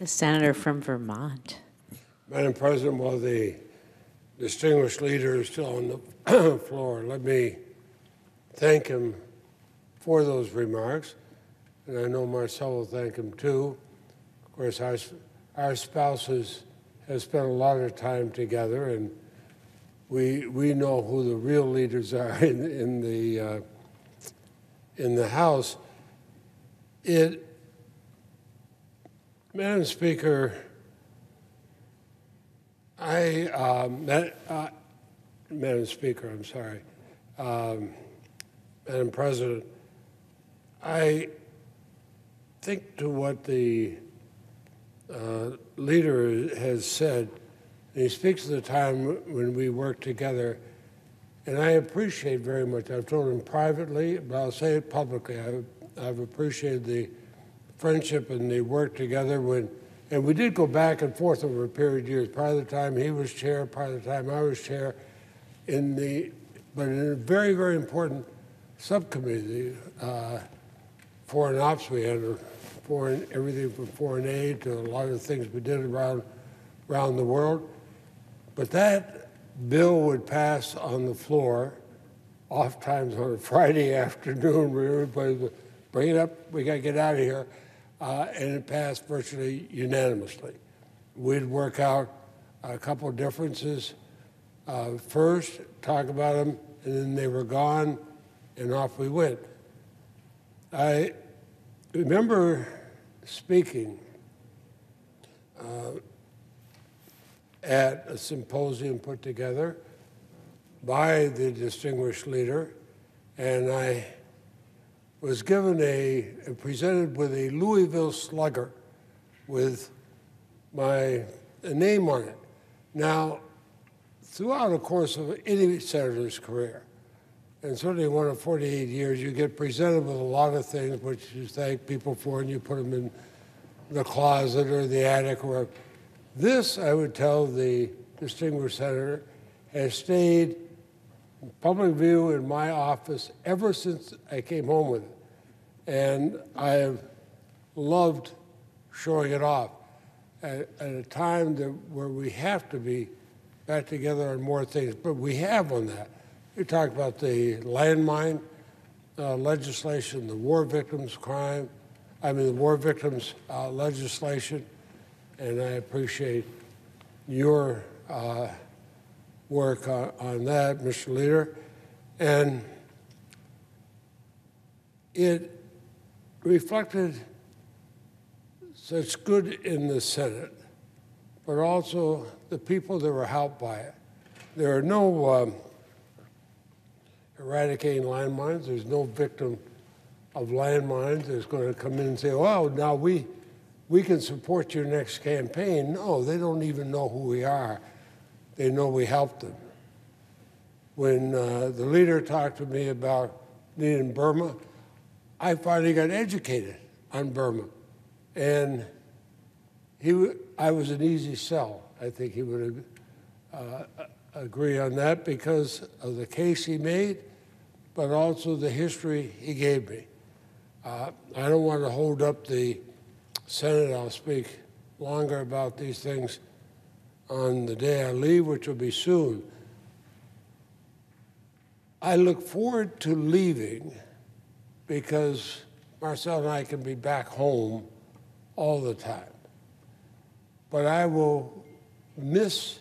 The senator from Vermont. Madam President, while the distinguished leader is still on the floor, let me thank him for those remarks, and I know Marcel will thank him too. Of course, our spouses have spent a lot of time together, and we know who the real leaders are in the House. Madam Speaker, Madam Speaker, I'm sorry, Madam President, I think to what the leader has said, and he speaks of the time when we worked together, and I appreciate very much. I've told him privately, but I'll say it publicly. I've appreciated the friendship and the work together and we did go back and forth over a period of years. Part of the time he was chair, part of the time I was chair, but in a very, very important subcommittee, foreign ops. We had everything from foreign aid to a lot of the things we did around the world. But that bill would pass on the floor, oftentimes on a Friday afternoon where everybody would bring it up, we got to get out of here, and it passed virtually unanimously. We'd work out a couple of differences first, talk about them, and then they were gone, and off we went. I remember speaking at a symposium put together by the distinguished leader, and I was given presented with a Louisville Slugger with my name on it. Now, throughout the course of any senator's career, and certainly one of 48 years, you get presented with a lot of things which you thank people for and you put them in the closet or the attic or wherever. This, I would tell the distinguished senator, has stayed in public view in my office ever since I came home with it. And I have loved showing it off at a time where we have to be back together on more things, but we have on that. You talk about the landmine legislation, the war victims legislation, and I appreciate your work on that, Mr. Leader. And it reflected such good in the Senate, but also the people that were helped by it. There are no eradicating landmines. There's no victim of landmines that's going to come in and say, well, now we can support your next campaign. No, they don't even know who we are. They know we helped them. When the leader talked to me about needing Burma, I finally got educated on Burma. And I was an easy sell. I think he would agree on that because of the case he made, but also the history he gave me. I don't want to hold up the Senate. I'll speak longer about these things on the day I leave, which will be soon. I look forward to leaving because Marcel and I can be back home all the time. But I will miss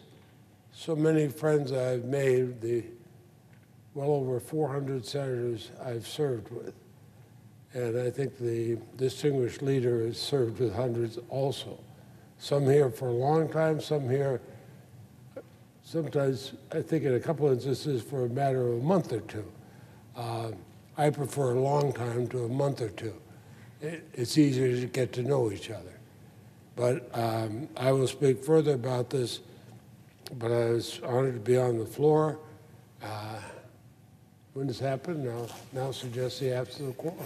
so many friends I've made, the well over 400 senators I've served with. And I think the distinguished leader has served with hundreds also. Some here for a long time, some here, sometimes I think in a couple of instances for a matter of a month or two. I prefer a long time to a month or two. It's easier to get to know each other. But I will speak further about this, but I was honored to be on the floor. When this happened, I'll now suggest the absence of quorum.